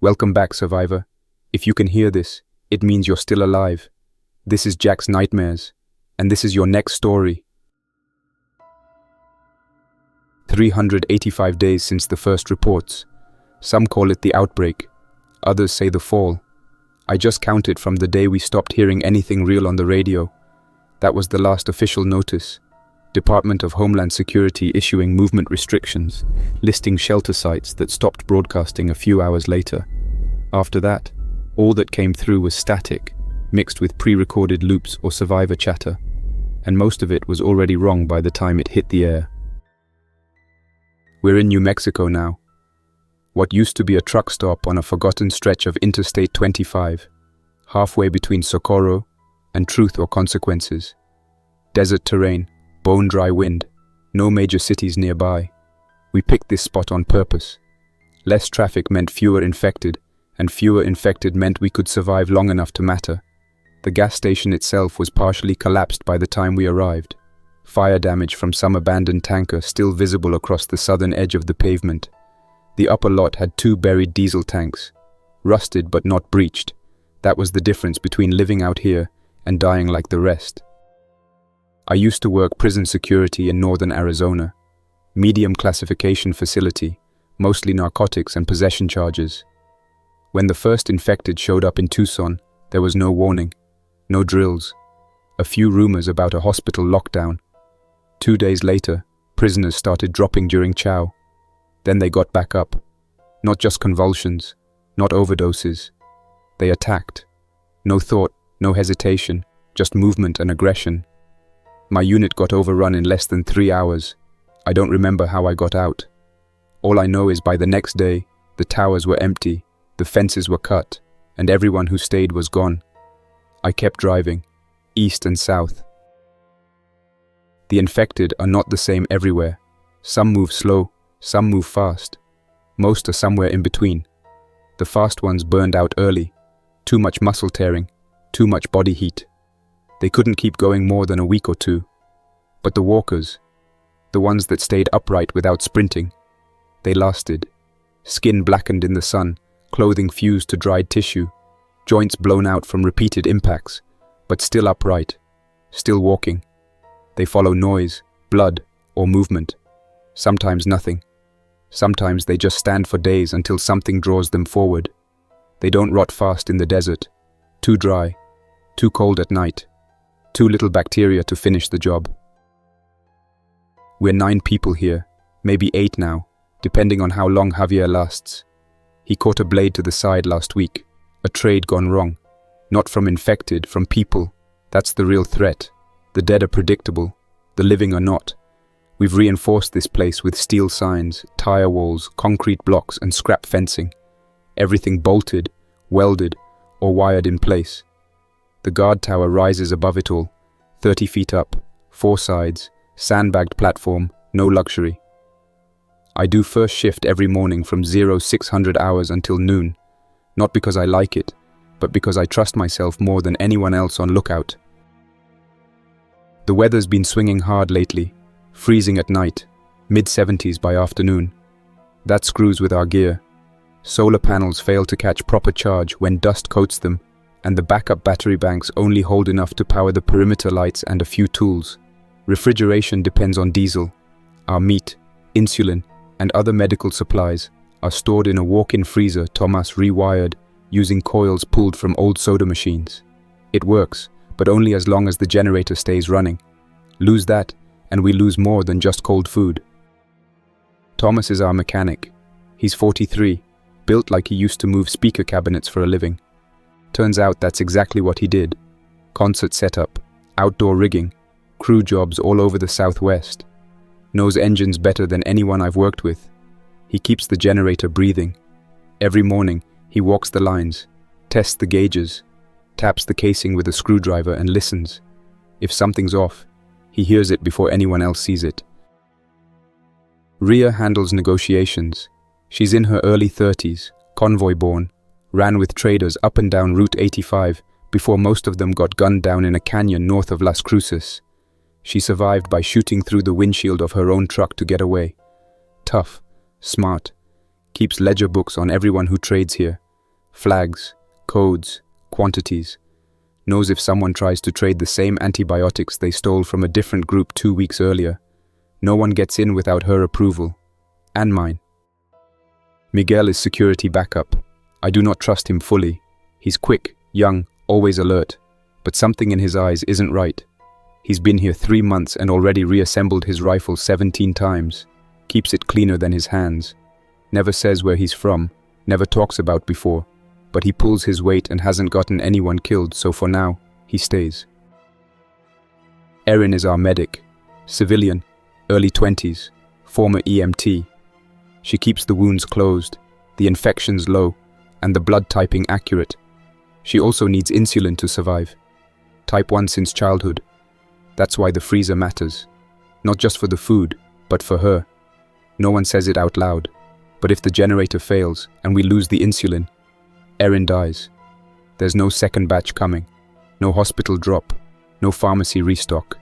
Welcome back, survivor. If you can hear this, it means you're still alive. This is Jack's Nightmares, and this is your next story. 385 days since the first reports. Some call it the outbreak, others say the fall. I just counted from the day we stopped hearing anything real on the radio. That was the last official notice. Department of Homeland Security issuing movement restrictions, listing shelter sites that stopped broadcasting a few hours later. After that, all that came through was static, mixed with pre-recorded loops or survivor chatter, and most of it was already wrong by the time it hit the air. We're in New Mexico now. What used to be a truck stop on a forgotten stretch of Interstate 25, halfway between Socorro and Truth or Consequences. Desert terrain, bone-dry wind, no major cities nearby. We picked this spot on purpose. Less traffic meant fewer infected, and fewer infected meant we could survive long enough to matter. The gas station itself was partially collapsed by the time we arrived. Fire damage from some abandoned tanker still visible across the southern edge of the pavement. The upper lot had 2 buried diesel tanks, rusted but not breached. That was the difference between living out here and dying like the rest. I used to work prison security in northern Arizona. Medium classification facility, mostly narcotics and possession charges. When the first infected showed up in Tucson, there was no warning, no drills, a few rumors about a hospital lockdown. 2 days later, prisoners started dropping during chow. Then they got back up. Not just convulsions, not overdoses. They attacked. No thought, no hesitation, just movement and aggression. My unit got overrun in less than 3 hours. I don't remember how I got out. All I know is by the next day, the towers were empty, the fences were cut, and everyone who stayed was gone. I kept driving, east and south. The infected are not the same everywhere. Some move slow, some move fast. Most are somewhere in between. The fast ones burned out early. Too much muscle tearing, too much body heat. They couldn't keep going more than a week or 2. But the walkers, the ones that stayed upright without sprinting, they lasted. Skin blackened in the sun, clothing fused to dried tissue, joints blown out from repeated impacts, but still upright, still walking. They follow noise, blood, or movement. Sometimes nothing. Sometimes they just stand for days until something draws them forward. They don't rot fast in the desert. Too dry, too cold at night. Too little bacteria to finish the job. We're 9 people here, maybe 8 now, depending on how long Javier lasts. He caught a blade to the side last week, a trade gone wrong. Not from infected, from people. That's the real threat. The dead are predictable, the living are not. We've reinforced this place with steel signs, tire walls, concrete blocks and scrap fencing. Everything bolted, welded, or wired in place. The guard tower rises above it all, 30 feet up, 4 sides, sandbagged platform, no luxury. I do first shift every morning from 0600 hours until noon, not because I like it, but because I trust myself more than anyone else on lookout. The weather's been swinging hard lately, freezing at night, mid-70s by afternoon. That screws with our gear. Solar panels fail to catch proper charge when dust coats them, and the backup battery banks only hold enough to power the perimeter lights and a few tools. Refrigeration depends on diesel. Our meat, insulin, and other medical supplies are stored in a walk-in freezer Thomas rewired using coils pulled from old soda machines. It works, but only as long as the generator stays running. Lose that, and we lose more than just cold food. Thomas is our mechanic. He's 43, built like he used to move speaker cabinets for a living. Turns out that's exactly what he did. Concert setup, outdoor rigging, crew jobs all over the Southwest. Knows engines better than anyone I've worked with. He keeps the generator breathing. Every morning, he walks the lines, tests the gauges, taps the casing with a screwdriver and listens. If something's off, he hears it before anyone else sees it. Ria handles negotiations. She's in her early 30s, convoy born, ran with traders up and down Route 85 before most of them got gunned down in a canyon north of Las Cruces. She survived by shooting through the windshield of her own truck to get away. Tough, smart, keeps ledger books on everyone who trades here, Flags, codes, quantities. Knows if someone tries to trade the same antibiotics they stole from a different group 2 weeks earlier. No one gets in without her approval. And mine. Miguel is security backup. I do not trust him fully. He's quick, young, always alert. But something in his eyes isn't right. He's been here 3 months and already reassembled his rifle 17 times. Keeps it cleaner than his hands. Never says where he's from. Never talks about before. But he pulls his weight and hasn't gotten anyone killed, so for now, he stays. Erin is our medic. Civilian, early 20s, former EMT. She keeps the wounds closed, the infections low, and the blood typing accurate. She also needs insulin to survive. Type 1 since childhood. That's why the freezer matters. Not just for the food, but for her. No one says it out loud. But if the generator fails and we lose the insulin, Erin dies. There's no second batch coming. No hospital drop. No pharmacy restock.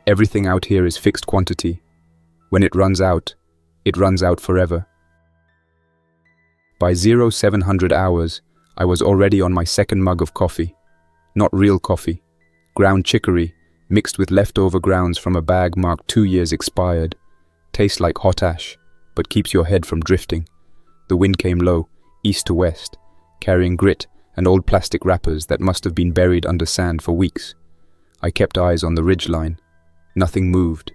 Everything out here is fixed quantity. When it runs out forever. By 0700 hours, I was already on my second mug of coffee. Not real coffee. Ground chicory, mixed with leftover grounds from a bag marked 2 years expired. Tastes like hot ash, but keeps your head from drifting. The wind came low, east to west, carrying grit and old plastic wrappers that must have been buried under sand for weeks. I kept eyes on the ridgeline. Nothing moved.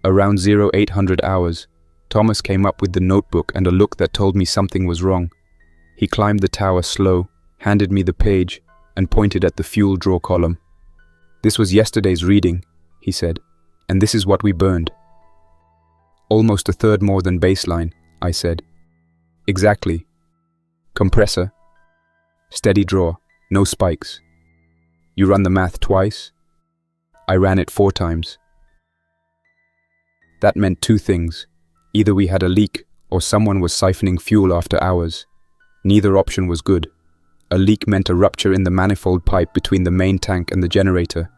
Around 0800 hours, Thomas came up with the notebook and a look that told me something was wrong. He climbed the tower slow, handed me the page, and pointed at the fuel draw column. "This was yesterday's reading," he said, "and this is what we burned." "Almost a third more than baseline," I said. "Exactly. Compressor. Steady draw, no spikes. You run the math twice?" I ran it 4 times. That meant 2 things. Either we had a leak or someone was siphoning fuel after hours. Neither option was good. A leak meant a rupture in the manifold pipe between the main tank and the generator.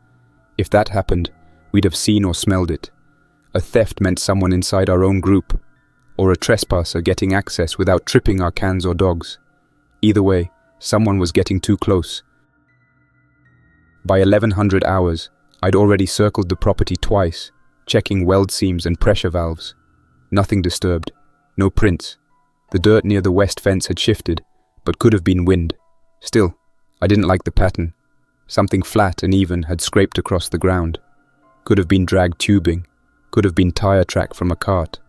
If that happened, we'd have seen or smelled it. A theft meant someone inside our own group, or a trespasser getting access without tripping our cans or dogs. Either way, someone was getting too close. By 1100 hours, I'd already circled the property twice, checking weld seams and pressure valves. Nothing disturbed. No prints. The dirt near the west fence had shifted, but could have been wind. Still, I didn't like the pattern. Something flat and even had scraped across the ground. Could have been dragged tubing. Could have been tire track from a cart.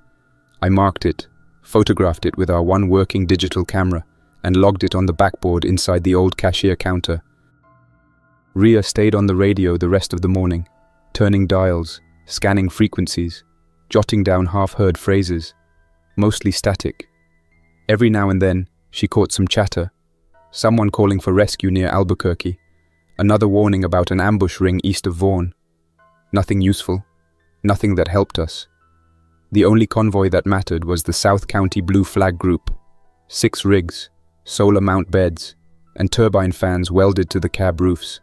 I marked it, photographed it with our one working digital camera, and logged it on the backboard inside the old cashier counter. Ria stayed on the radio the rest of the morning, turning dials, scanning frequencies, jotting down half-heard phrases, mostly static. Every now and then, she caught some chatter, someone calling for rescue near Albuquerque, another warning about an ambush ring east of Vaughan. Nothing useful, nothing that helped us. The only convoy that mattered was the South County Blue Flag Group. 6 rigs, solar mount beds, and turbine fans welded to the cab roofs.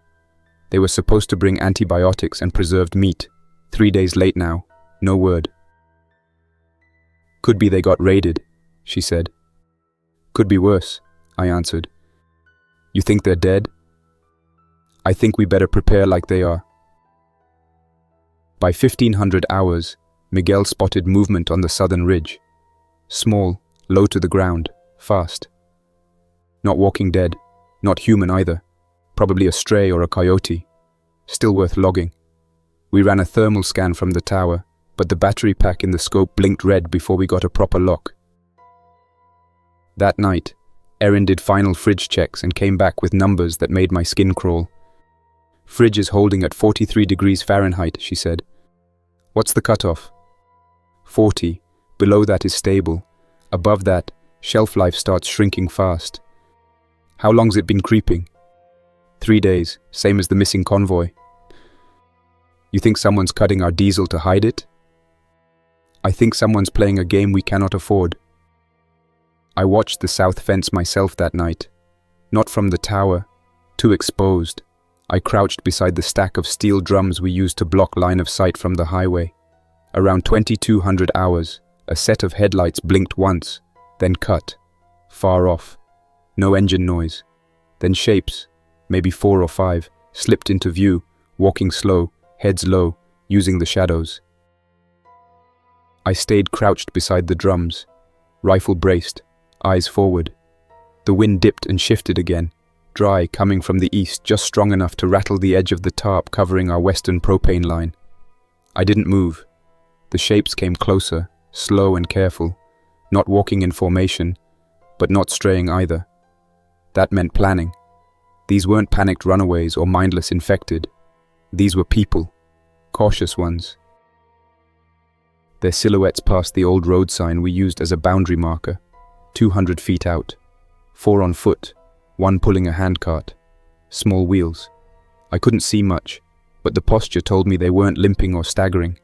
They were supposed to bring antibiotics and preserved meat. 3 days late now, no word. "Could be they got raided," she said. "Could be worse," I answered. "You think they're dead?" "I think we better prepare like they are." By 1500 hours, Miguel spotted movement on the southern ridge. Small, low to the ground, fast. Not walking dead, not human either. Probably a stray or a coyote. Still worth logging. We ran a thermal scan from the tower, but the battery pack in the scope blinked red before we got a proper lock. That night, Erin did final fridge checks and came back with numbers that made my skin crawl. "Fridge is holding at 43 degrees Fahrenheit," she said. "What's the cutoff?" 40. Below that is stable. Above that, shelf life starts shrinking fast. "How long's it been creeping?" 3 days, same as the missing convoy. "You think someone's cutting our diesel to hide it?" "I think someone's playing a game we cannot afford." I watched the south fence myself that night. Not from the tower, too exposed. I crouched beside the stack of steel drums we used to block line of sight from the highway. Around 2200 hours, a set of headlights blinked once, then cut, far off. No engine noise. Then shapes, maybe 4 or 5, slipped into view, walking slow, heads low, using the shadows. I stayed crouched beside the drums, rifle braced, eyes forward. The wind dipped and shifted again, dry, coming from the east, just strong enough to rattle the edge of the tarp covering our western propane line. I didn't move. The shapes came closer, slow and careful, not walking in formation, but not straying either. That meant planning. These weren't panicked runaways or mindless infected. These were people, cautious ones. Their silhouettes passed the old road sign we used as a boundary marker, 200 feet out. 4 on foot, 1 pulling a handcart. Small wheels. I couldn't see much, but the posture told me they weren't limping or staggering.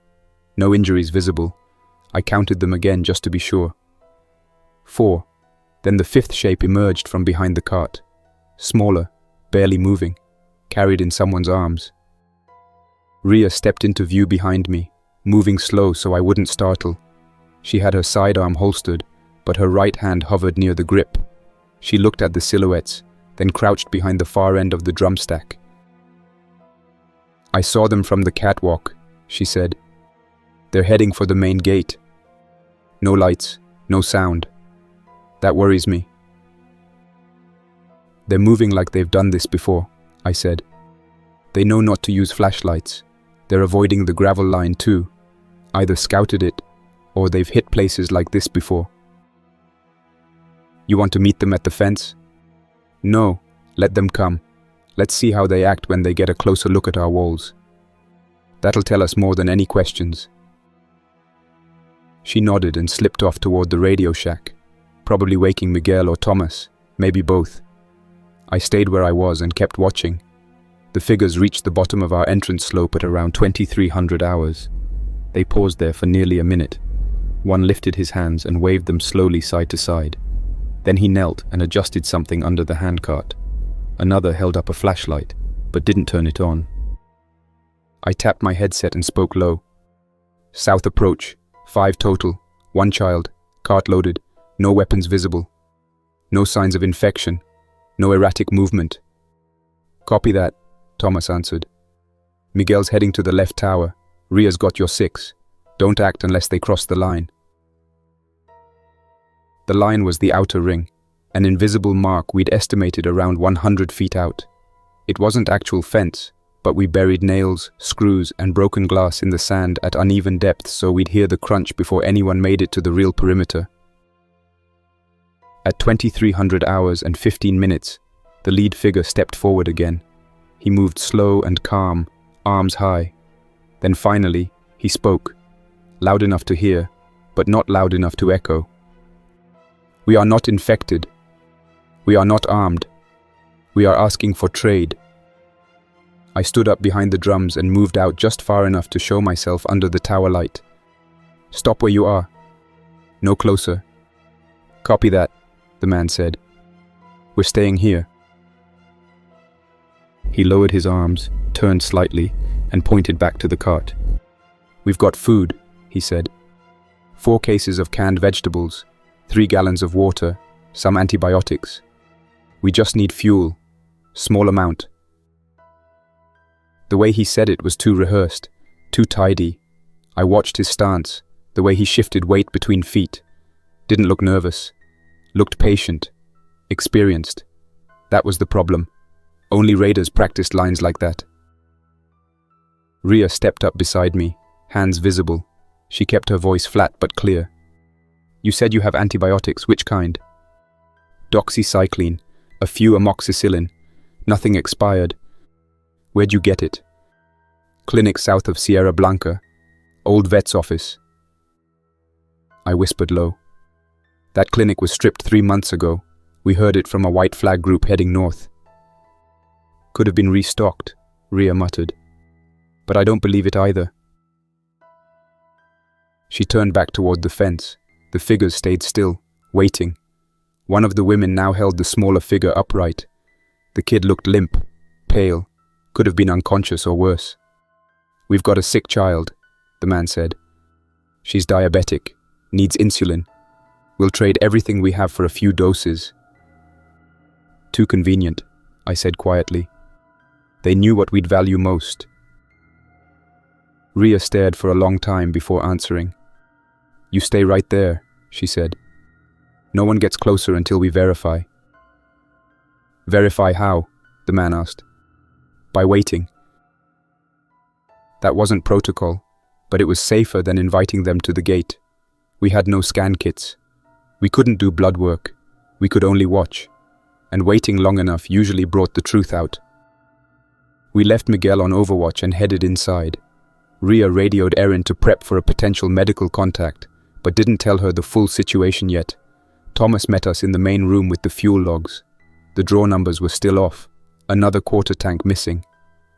No injuries visible. I counted them again just to be sure. 4. Then the 5th shape emerged from behind the cart. Smaller, barely moving, carried in someone's arms. Rhea stepped into view behind me, moving slow so I wouldn't startle. She had her sidearm holstered, but her right hand hovered near the grip. She looked at the silhouettes, then crouched behind the far end of the drum stack. "I saw them from the catwalk," she said. "They're heading for the main gate. No lights, no sound. That worries me." "They're moving like they've done this before," I said. "They know not to use flashlights. They're avoiding the gravel line too. Either scouted it, or they've hit places like this before." "You want to meet them at the fence?" "No, let them come. Let's see how they act when they get a closer look at our walls. That'll tell us more than any questions." She nodded and slipped off toward the radio shack, probably waking Miguel or Thomas, maybe both. I stayed where I was and kept watching. The figures reached the bottom of our entrance slope at around 2300 hours. They paused there for nearly a minute. One lifted his hands and waved them slowly side to side. Then he knelt and adjusted something under the handcart. Another held up a flashlight, but didn't turn it on. I tapped my headset and spoke low. "South approach, 5 total, 1 child, cart loaded, no weapons visible. No signs of infection, no erratic movement." "Copy that," Thomas answered. "Miguel's heading to the left tower. Rhea's got your 6. Don't act unless they cross the line." The line was the outer ring, an invisible mark we'd estimated around 100 feet out. It wasn't actual fence, but we buried nails, screws, and broken glass in the sand at uneven depths so we'd hear the crunch before anyone made it to the real perimeter. At 2300 hours and 15 minutes, the lead figure stepped forward again. He moved slow and calm, arms high. Then finally, he spoke, loud enough to hear, but not loud enough to echo. "We are not infected. We are not armed. We are asking for trade." I stood up behind the drums and moved out just far enough to show myself under the tower light. "Stop where you are. No closer." "Copy that," the man said. "We're staying here." He lowered his arms, turned slightly, and pointed back to the cart. "We've got food," he said. 4 cases of canned vegetables, 3 gallons of water, some antibiotics. We just need fuel. Small amount. The way he said it was too rehearsed, too tidy. I watched his stance, the way he shifted weight between feet. Didn't look nervous. Looked patient. Experienced. That was the problem. Only raiders practiced lines like that. Rhea stepped up beside me, hands visible. She kept her voice flat but clear. "You said you have antibiotics. Which kind?" "Doxycycline, a few amoxicillin. Nothing expired." "Where'd you get it?" "Clinic south of Sierra Blanca. Old vet's office." I whispered low. "That clinic was stripped 3 months ago. We heard it from a white flag group heading north." "Could have been restocked," Rhea muttered. "But I don't believe it either." She turned back toward the fence. The figures stayed still, waiting. One of the women now held the smaller figure upright. The kid looked limp, pale, could have been unconscious or worse. "We've got a sick child," the man said. "She's diabetic, needs insulin. We'll trade everything we have for a few doses." Too convenient, I said quietly. They knew what we'd value most. Ria stared for a long time before answering. You stay right there, she said. No one gets closer until we verify. Verify how? The man asked. By waiting. That wasn't protocol, but it was safer than inviting them to the gate. We had no scan kits. We couldn't do blood work. We could only watch. And waiting long enough usually brought the truth out. We left Miguel on overwatch and headed inside. Ria radioed Erin to prep for a potential medical contact, but didn't tell her the full situation yet. Thomas met us in the main room with the fuel logs. The draw numbers were still off, another quarter tank missing.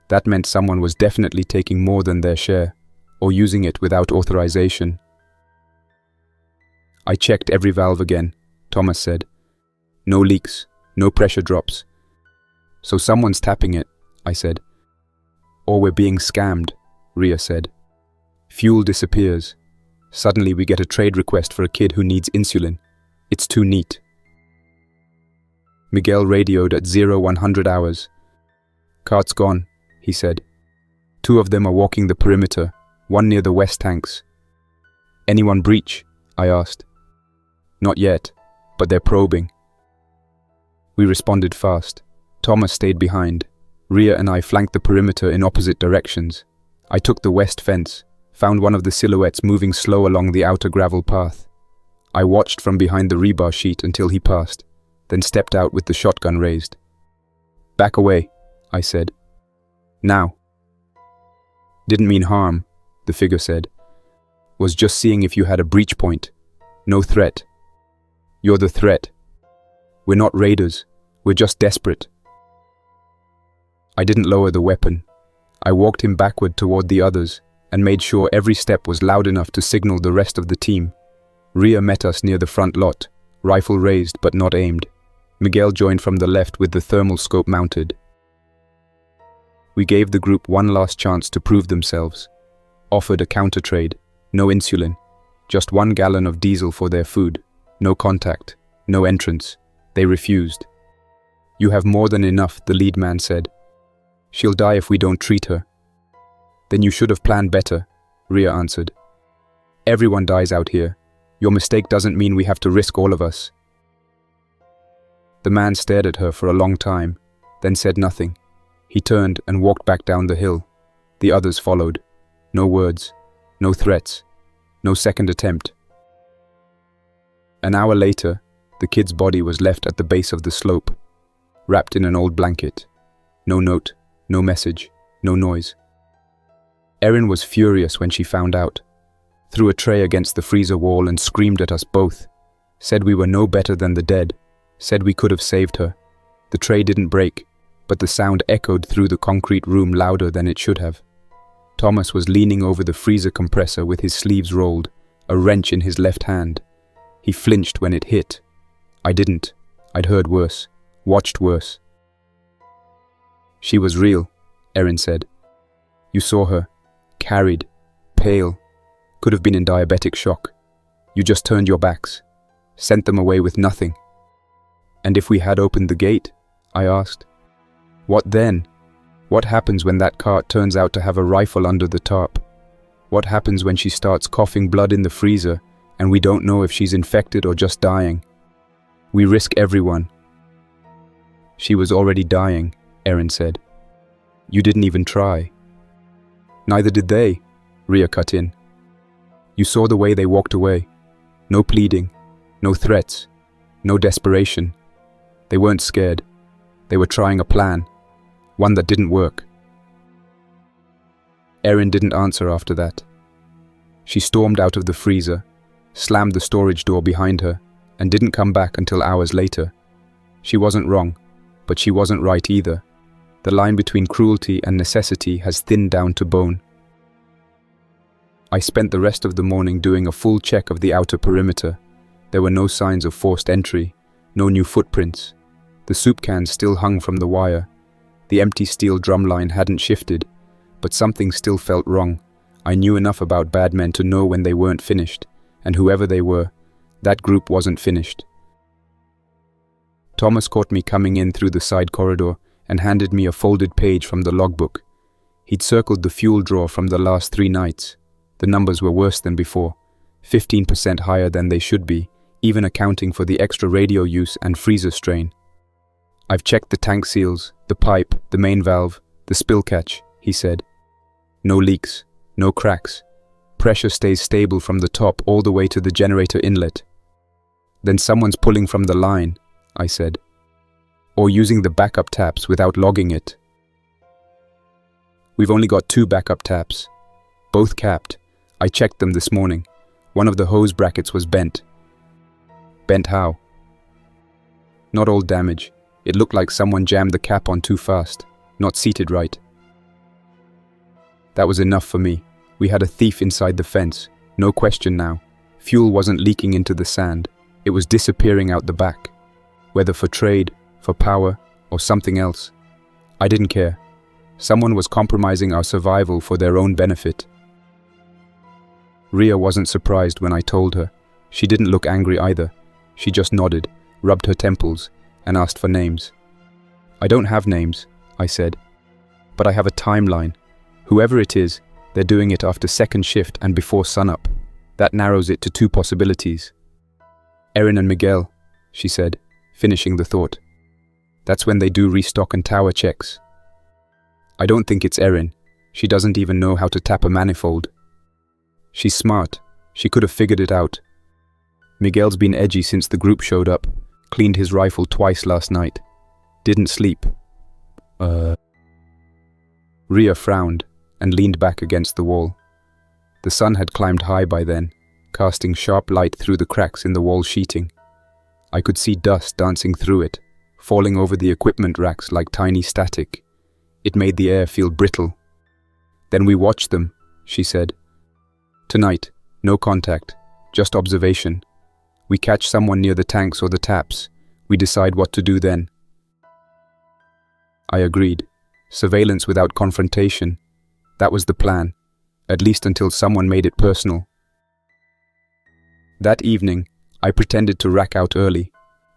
That meant someone was definitely taking more than their share, or using it without authorization. I checked every valve again, Thomas said. No leaks, no pressure drops. So someone's tapping it, I said. Or we're being scammed, Ria said. Fuel disappears. Suddenly we get a trade request for a kid who needs insulin. It's too neat. Miguel radioed at 0100 hours. Cart's gone, he said. 2 of them are walking the perimeter, one near the west tanks. Anyone breach? I asked. Not yet, but they're probing. We responded fast. Thomas stayed behind. Ria and I flanked the perimeter in opposite directions. I took the west fence, found one of the silhouettes moving slow along the outer gravel path. I watched from behind the rebar sheet until he passed, then stepped out with the shotgun raised. Back away, I said. Now. Didn't mean harm, the figure said. Was just seeing if you had a breach point. No threat. You're the threat. We're not raiders. We're just desperate. I didn't lower the weapon. I walked him backward toward the others and made sure every step was loud enough to signal the rest of the team. Ria met us near the front lot, rifle raised but not aimed. Miguel joined from the left with the thermal scope mounted. We gave the group one last chance to prove themselves. Offered a counter trade, no insulin, just 1 gallon of diesel for their food, no contact, no entrance. They refused. You have more than enough, the lead man said. She'll die if we don't treat her. Then you should have planned better, Ria answered. Everyone dies out here. Your mistake doesn't mean we have to risk all of us. The man stared at her for a long time, then said nothing. He turned and walked back down the hill. The others followed. No words, no threats, no second attempt. An hour later, the kid's body was left at the base of the slope, wrapped in an old blanket. No note, no message, no noise. Erin was furious when she found out. Threw a tray against the freezer wall and screamed at us both. Said we were no better than the dead. Said we could have saved her. The tray didn't break, but the sound echoed through the concrete room louder than it should have. Thomas was leaning over the freezer compressor with his sleeves rolled, a wrench in his left hand. He flinched when it hit. I didn't. I'd heard worse, watched worse. She was real, Erin said. You saw her, carried, pale, could have been in diabetic shock. You just turned your backs, sent them away with nothing. And if we had opened the gate? I asked. What then? What happens when that cart turns out to have a rifle under the tarp? What happens when she starts coughing blood in the freezer and we don't know if she's infected or just dying? We risk everyone. She was already dying, Erin said. You didn't even try. Neither did they, Ria cut in. You saw the way they walked away. No pleading, no threats, no desperation. They weren't scared. They were trying a plan, one that didn't work. Erin didn't answer after that. She stormed out of the freezer, slammed the storage door behind her, and didn't come back until hours later. She wasn't wrong, but she wasn't right either. The line between cruelty and necessity has thinned down to bone. I spent the rest of the morning doing a full check of the outer perimeter. There were no signs of forced entry, no new footprints. The soup cans still hung from the wire. The empty steel drumline hadn't shifted, but something still felt wrong. I knew enough about bad men to know when they weren't finished, and whoever they were, that group wasn't finished. Thomas caught me coming in through the side corridor and handed me a folded page from the logbook. He'd circled the fuel draw from the last 3 nights. The numbers were worse than before, 15% higher than they should be, even accounting for the extra radio use and freezer strain. "I've checked the tank seals, the pipe, the main valve, the spill catch," he said. "No leaks, no cracks. Pressure stays stable from the top all the way to the generator inlet." "Then someone's pulling from the line," I said. "Or using the backup taps without logging it." "We've only got 2 backup taps. Both capped. I checked them this morning. One of the hose brackets was bent." "Bent how?" "Not all damage. It looked like someone jammed the cap on too fast, not seated right." That was enough for me. We had a thief inside the fence, no question now. Fuel wasn't leaking into the sand. It was disappearing out the back. Whether for trade, for power, or something else. I didn't care. Someone was compromising our survival for their own benefit. Ria wasn't surprised when I told her. She didn't look angry either. She just nodded, rubbed her temples, and asked for names. "I don't have names," I said. "But I have a timeline. Whoever it is, they're doing it after second shift and before sunup. That narrows it to 2 possibilities." "Erin and Miguel," she said, finishing the thought. "That's when they do restock and tower checks." "I don't think it's Erin. She doesn't even know how to tap a manifold." "She's smart. She could have figured it out." "Miguel's been edgy since the group showed up. Cleaned his rifle twice last night. Didn't sleep." Ria frowned and leaned back against the wall. The sun had climbed high by then, casting sharp light through the cracks in the wall sheeting. I could see dust dancing through it, falling over the equipment racks like tiny static. It made the air feel brittle. "Then we watched them," she said. "Tonight, no contact, just observation. We catch someone near the tanks or the taps. We decide what to do then." I agreed. Surveillance without confrontation. That was the plan, at least until someone made it personal. That evening, I pretended to rack out early,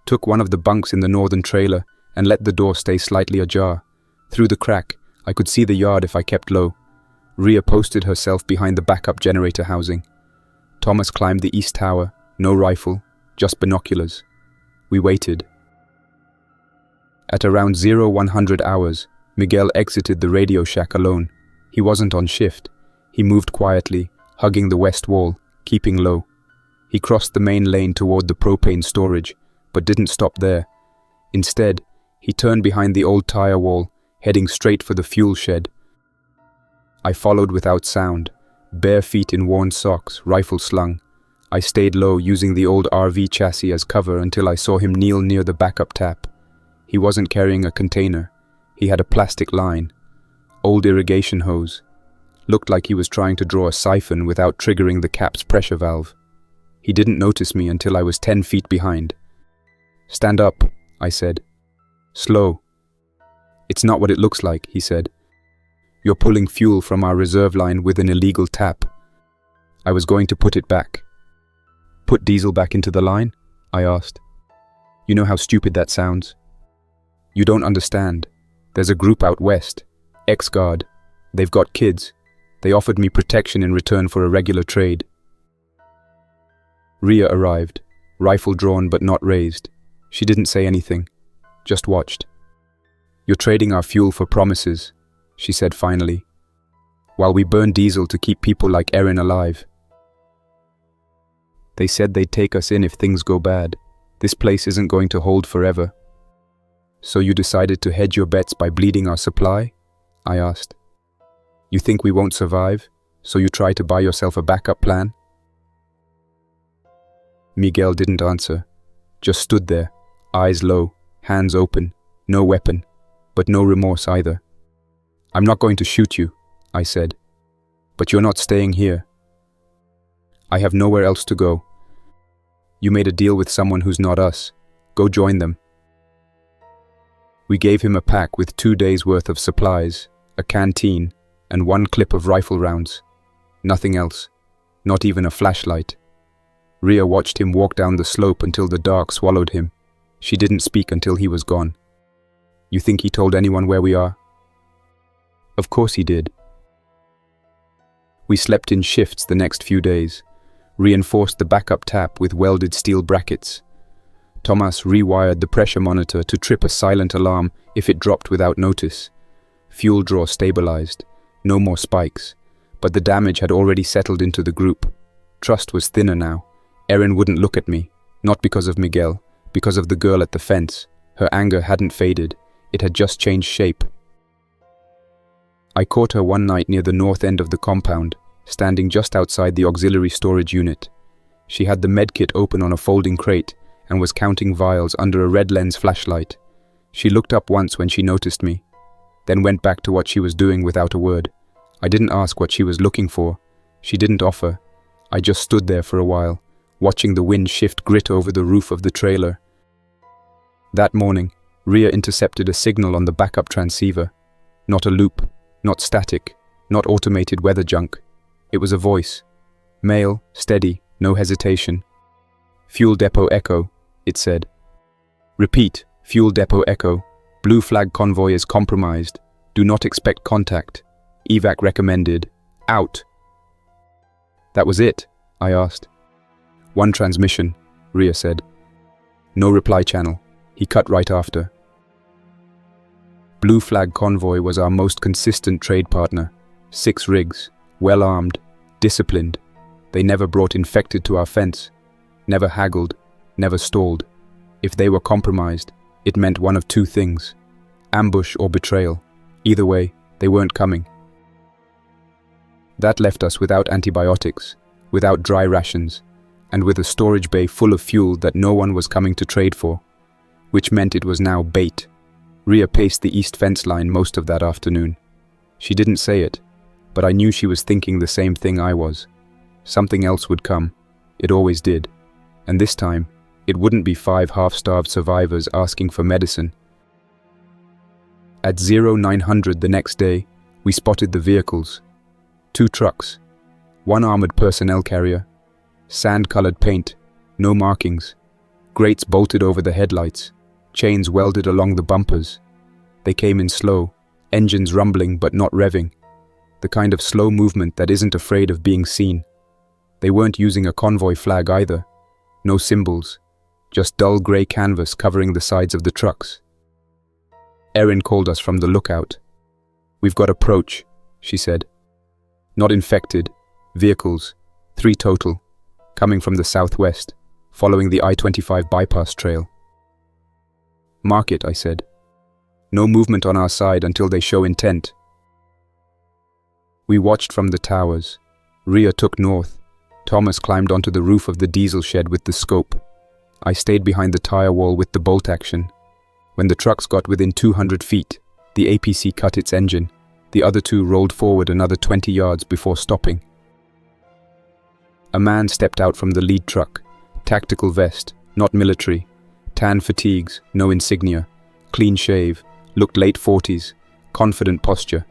took one of the bunks in the northern trailer and let the door stay slightly ajar. Through the crack, I could see the yard if I kept low. Ria posted herself behind the backup generator housing. Thomas climbed the east tower, no rifle, just binoculars. We waited. At around 0100 hours, Miguel exited the radio shack alone. He wasn't on shift. He moved quietly, hugging the west wall, keeping low. He crossed the main lane toward the propane storage, but didn't stop there. Instead, he turned behind the old tire wall, heading straight for the fuel shed. I followed without sound, bare feet in worn socks, rifle slung. I stayed low, using the old RV chassis as cover until I saw him kneel near the backup tap. He wasn't carrying a container. He had a plastic line. Old irrigation hose. Looked like he was trying to draw a siphon without triggering the cap's pressure valve. He didn't notice me until I was 10 feet behind. "Stand up," I said. "Slow." "It's not what it looks like," he said. "You're pulling fuel from our reserve line with an illegal tap." I was going to put it back. "Put diesel back into the line?" I asked. "You know how stupid that sounds." "You don't understand. There's a group out west, X-Guard. They've got kids. They offered me protection in return for a regular trade." Ria arrived, rifle drawn but not raised. She didn't say anything, just watched. "You're trading our fuel for promises," she said finally, "while we burn diesel to keep people like Erin alive. They said they'd take us in if things go bad. This place isn't going to hold forever." "So you decided to hedge your bets by bleeding our supply?" I asked. "You think we won't survive, so you try to buy yourself a backup plan?" Miguel didn't answer, just stood there, eyes low, hands open, no weapon, but no remorse either. "I'm not going to shoot you," I said, "but you're not staying here. I have nowhere else to go. You made a deal with someone who's not us. Go join them." We gave him a pack with 2 days' worth of supplies, a canteen, and 1 clip of rifle rounds. Nothing else, not even a flashlight. Ria watched him walk down the slope until the dark swallowed him. She didn't speak until he was gone. You think he told anyone where we are? Of course he did. We slept in shifts the next few days, reinforced the backup tap with welded steel brackets. Thomas rewired the pressure monitor to trip a silent alarm if it dropped without notice. Fuel draw stabilized, no more spikes, but the damage had already settled into the group. Trust was thinner now. Erin wouldn't look at me, not because of Miguel, because of the girl at the fence. Her anger hadn't faded, it had just changed shape. I caught her one night near the north end of the compound, standing just outside the auxiliary storage unit. She had the medkit open on a folding crate and was counting vials under a red lens flashlight. She looked up once when she noticed me, then went back to what she was doing without a word. I didn't ask what she was looking for. She didn't offer. I just stood there for a while, watching the wind shift grit over the roof of the trailer. That morning, Rhea intercepted a signal on the backup transceiver. Not a loop, not static, not automated weather junk. It was a voice. Male, steady, no hesitation. Fuel depot echo, it said. Repeat, fuel depot echo. Blue flag convoy is compromised. Do not expect contact. Evac recommended. Out. That was it, I asked. One transmission, Rhea said. No reply channel. He cut right after. Blue flag convoy was our most consistent trade partner. 6 rigs, well armed, disciplined. They never brought infected to our fence. Never haggled, never stalled. If they were compromised, it meant one of two things: ambush or betrayal. Either way, they weren't coming. That left us without antibiotics, without dry rations, and with a storage bay full of fuel that no one was coming to trade for, which meant it was now bait. Rhea paced the east fence line most of that afternoon. She didn't say it, but I knew she was thinking the same thing I was. Something else would come. It always did. And this time, it wouldn't be 5 half-starved survivors asking for medicine. At 0900 the next day, we spotted the vehicles. 2 trucks, 1 armored personnel carrier, sand-colored paint, no markings, grates bolted over the headlights, chains welded along the bumpers. They came in slow, engines rumbling but not revving, the kind of slow movement that isn't afraid of being seen. They weren't using a convoy flag either. No symbols, just dull grey canvas covering the sides of the trucks. Erin called us from the lookout. We've got approach, she said. Not infected, vehicles, 3 total, coming from the southwest, following the I-25 bypass trail. Mark it, I said. No movement on our side until they show intent. We watched from the towers. Rhea took north. Thomas climbed onto the roof of the diesel shed with the scope. I stayed behind the tire wall with the bolt action. When the trucks got within 200 feet, the APC cut its engine. The other 2 rolled forward another 20 yards before stopping. A man stepped out from the lead truck. Tactical vest, not military. Tan fatigues, no insignia. Clean shave, looked late 40s. Confident posture.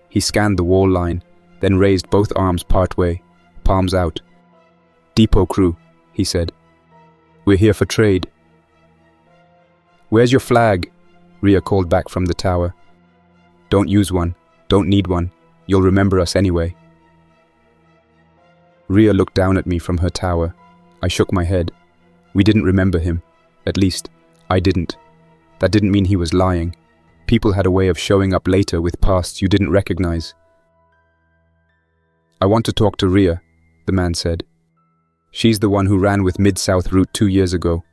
He scanned the wall line, then raised both arms partway, palms out. Depot crew, he said. We're here for trade. Where's your flag? Rhea called back from the tower. Don't use one. Don't need one. You'll remember us anyway. Rhea looked down at me from her tower. I shook my head. We didn't remember him. At least, I didn't. That didn't mean he was lying. People had a way of showing up later with pasts you didn't recognize. I want to talk to Rhea, the man said. She's the one who ran with Mid-South Route 2 years ago.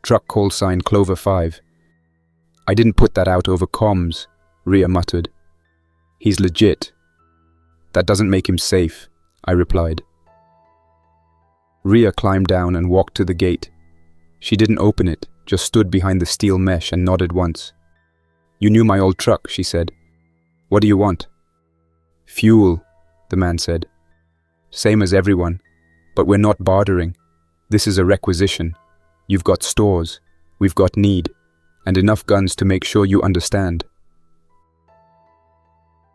Truck call sign Clover 5. I didn't put that out over comms, Rhea muttered. He's legit. That doesn't make him safe, I replied. Rhea climbed down and walked to the gate. She didn't open it, just stood behind the steel mesh and nodded once. You knew my old truck, she said. What do you want? Fuel, the man said. Same as everyone, but we're not bartering. This is a requisition. You've got stores, we've got need, and enough guns to make sure you understand.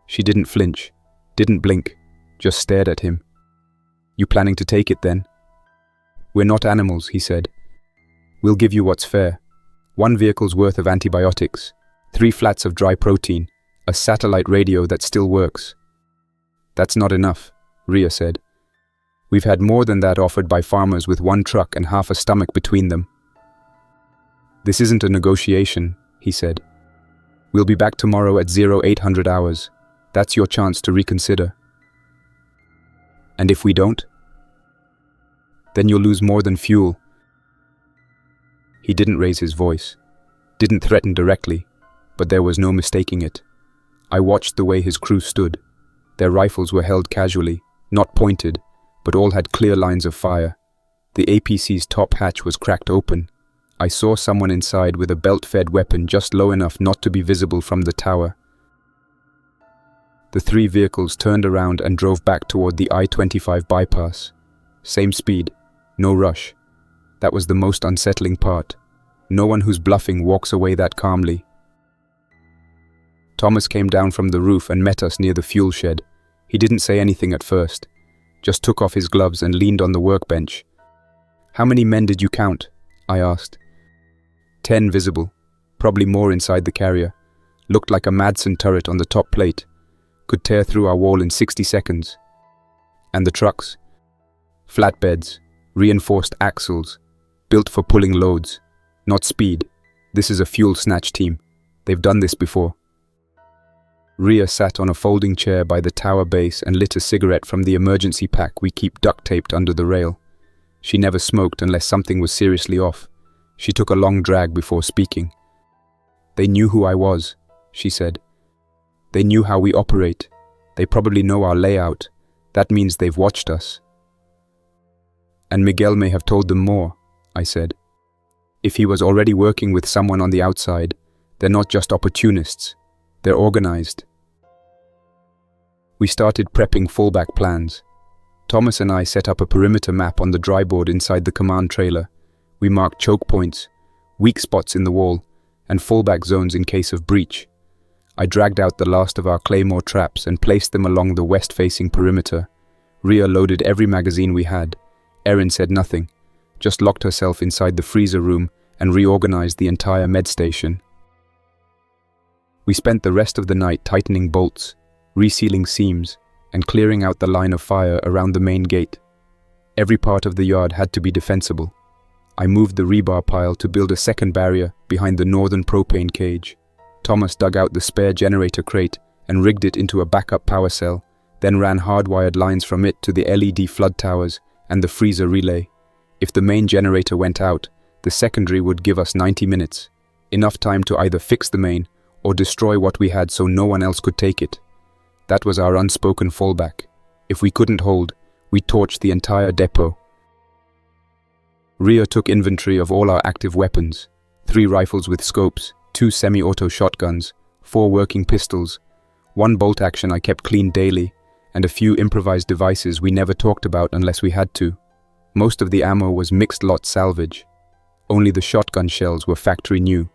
She didn't flinch, didn't blink, just stared at him. You planning to take it then? We're not animals, he said. We'll give you what's fair. 1 vehicle's worth of antibiotics, 3 flats of dry protein, a satellite radio that still works. That's not enough, Ria said. We've had more than that offered by farmers with 1 truck and half a stomach between them. This isn't a negotiation, he said. We'll be back tomorrow at 0800 hours. That's your chance to reconsider. And if we don't? Then you'll lose more than fuel. He didn't raise his voice, didn't threaten directly, but there was no mistaking it. I watched the way his crew stood. Their rifles were held casually, not pointed, but all had clear lines of fire. The APC's top hatch was cracked open. I saw someone inside with a belt-fed weapon just low enough not to be visible from the tower. The 3 vehicles turned around and drove back toward the I-25 bypass. Same speed, no rush. That was the most unsettling part. No one who's bluffing walks away that calmly. Thomas came down from the roof and met us near the fuel shed. He didn't say anything at first, just took off his gloves and leaned on the workbench. How many men did you count? I asked. 10 visible, probably more inside the carrier. Looked like a Madsen turret on the top plate. Could tear through our wall in 60 seconds. And the trucks? Flatbeds, reinforced axles, built for pulling loads, not speed. This is a fuel snatch team. They've done this before. Ria sat on a folding chair by the tower base and lit a cigarette from the emergency pack we keep duct-taped under the rail. She never smoked unless something was seriously off. She took a long drag before speaking. They knew who I was, she said. They knew how we operate. They probably know our layout. That means they've watched us. And Miguel may have told them more, I said. If he was already working with someone on the outside, they're not just opportunists. They're organized. We started prepping fallback plans. Thomas and I set up a perimeter map on the dryboard inside the command trailer. We marked choke points, weak spots in the wall, and fallback zones in case of breach. I dragged out the last of our claymore traps and placed them along the west-facing perimeter. Ria loaded every magazine we had. Erin said nothing, just locked herself inside the freezer room and reorganized the entire med station. We spent the rest of the night tightening bolts, resealing seams, and clearing out the line of fire around the main gate. Every part of the yard had to be defensible. I moved the rebar pile to build a second barrier behind the northern propane cage. Thomas dug out the spare generator crate and rigged it into a backup power cell, then ran hardwired lines from it to the LED flood towers and the freezer relay. If the main generator went out, the secondary would give us 90 minutes, enough time to either fix the main or destroy what we had so no one else could take it. That was our unspoken fallback. If we couldn't hold, we torched the entire depot. Ria took inventory of all our active weapons, 3 rifles with scopes, 2 semi-auto shotguns, 4 working pistols, 1 bolt action I kept clean daily, and a few improvised devices we never talked about unless we had to. Most of the ammo was mixed lot salvage. Only the shotgun shells were factory new,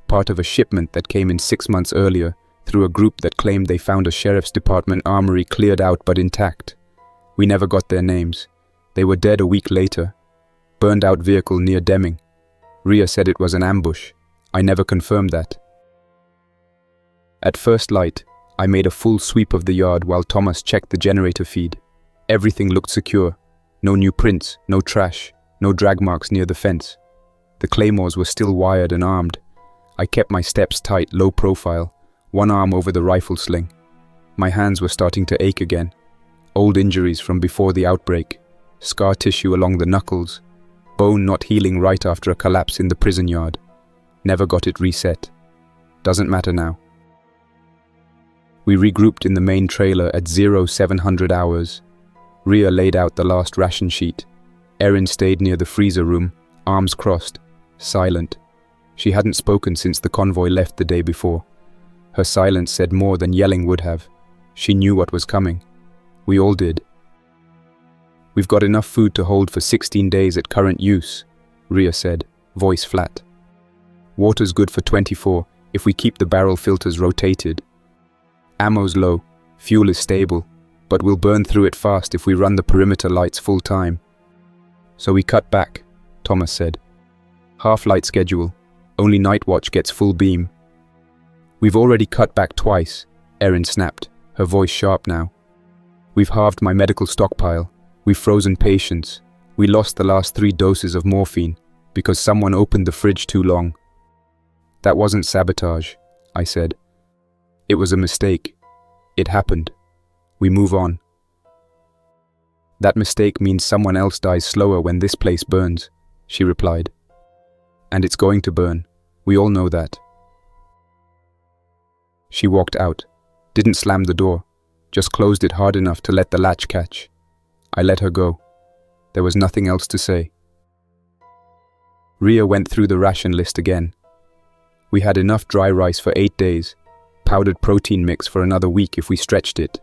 part of a shipment that came in 6 months earlier through a group that claimed they found a sheriff's department armory cleared out but intact. We never got their names. They were dead a week later. Burned out vehicle near Deming. Ria said it was an ambush. I never confirmed that. At first light, I made a full sweep of the yard while Thomas checked the generator feed. Everything looked secure. No new prints, no trash, no drag marks near the fence. The claymores were still wired and armed. I kept my steps tight, low profile, one arm over the rifle sling. My hands were starting to ache again. Old injuries from before the outbreak, scar tissue along the knuckles, bone not healing right after a collapse in the prison yard. Never got it reset. Doesn't matter now. We regrouped in the main trailer at 0700 hours. Ria laid out the last ration sheet. Erin stayed near the freezer room, arms crossed, silent. She hadn't spoken since the convoy left the day before. Her silence said more than yelling would have. She knew what was coming. We all did. We've got enough food to hold for 16 days at current use, Ria said, voice flat. Water's good for 24 if we keep the barrel filters rotated. Ammo's low, fuel is stable, but we'll burn through it fast if we run the perimeter lights full time. So we cut back, Thomas said. Half-light schedule, Only Night Watch gets full beam. We've already cut back twice, Erin snapped, her voice sharp now. We've halved my medical stockpile. We've frozen patients. We lost the last 3 doses of morphine because someone opened the fridge too long. That wasn't sabotage, I said. It was a mistake. It happened. We move on. That mistake means someone else dies slower when this place burns, she replied. And it's going to burn. We all know that. She walked out, didn't slam the door, just closed it hard enough to let the latch catch. I let her go. There was nothing else to say. Ria went through the ration list again. We had enough dry rice for 8 days, powdered protein mix for another week if we stretched it.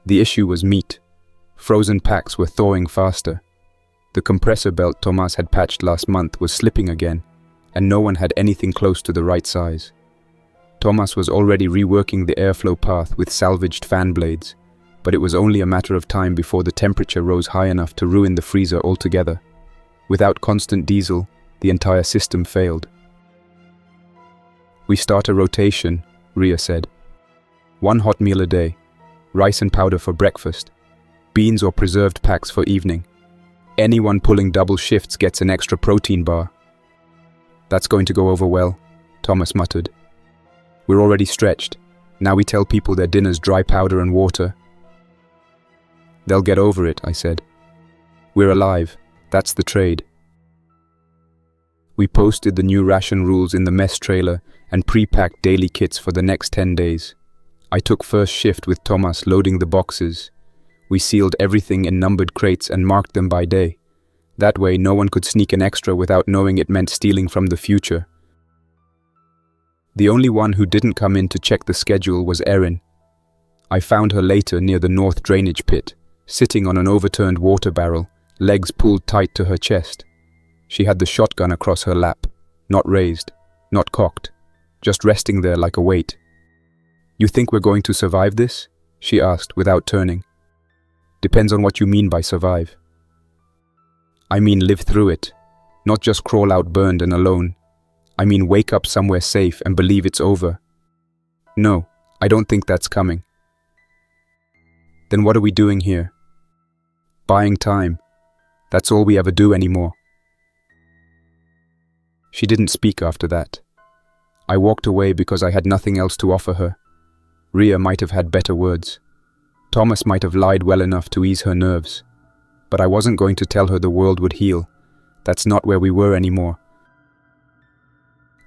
The issue was meat. Frozen packs were thawing faster. The compressor belt Tomas had patched last month was slipping again, and no one had anything close to the right size. Tomas was already reworking the airflow path with salvaged fan blades, but it was only a matter of time before the temperature rose high enough to ruin the freezer altogether. Without constant diesel, the entire system failed. We start a rotation, Ria said. 1 hot meal a day, rice and powder for breakfast, beans or preserved packs for evening. Anyone pulling double shifts gets an extra protein bar. That's going to go over well, Thomas muttered. We're already stretched. Now we tell people their dinner's dry powder and water. They'll get over it, I said. We're alive. That's the trade. We posted the new ration rules in the mess trailer and pre-packed daily kits for the next 10 days. I took first shift with Thomas loading the boxes. We sealed everything in numbered crates and marked them by day. That way no one could sneak an extra without knowing it meant stealing from the future. The only one who didn't come in to check the schedule was Erin. I found her later near the north drainage pit, sitting on an overturned water barrel, legs pulled tight to her chest. She had the shotgun across her lap, not raised, not cocked, just resting there like a weight. You think we're going to survive this? She asked without turning. Depends on what you mean by survive. I mean live through it, not just crawl out burned and alone. I mean wake up somewhere safe and believe it's over. No, I don't think that's coming. Then what are we doing here? Buying time. That's all we ever do anymore. She didn't speak after that. I walked away because I had nothing else to offer her. Ria might have had better words. Thomas might have lied well enough to ease her nerves. But I wasn't going to tell her the world would heal. That's not where we were anymore.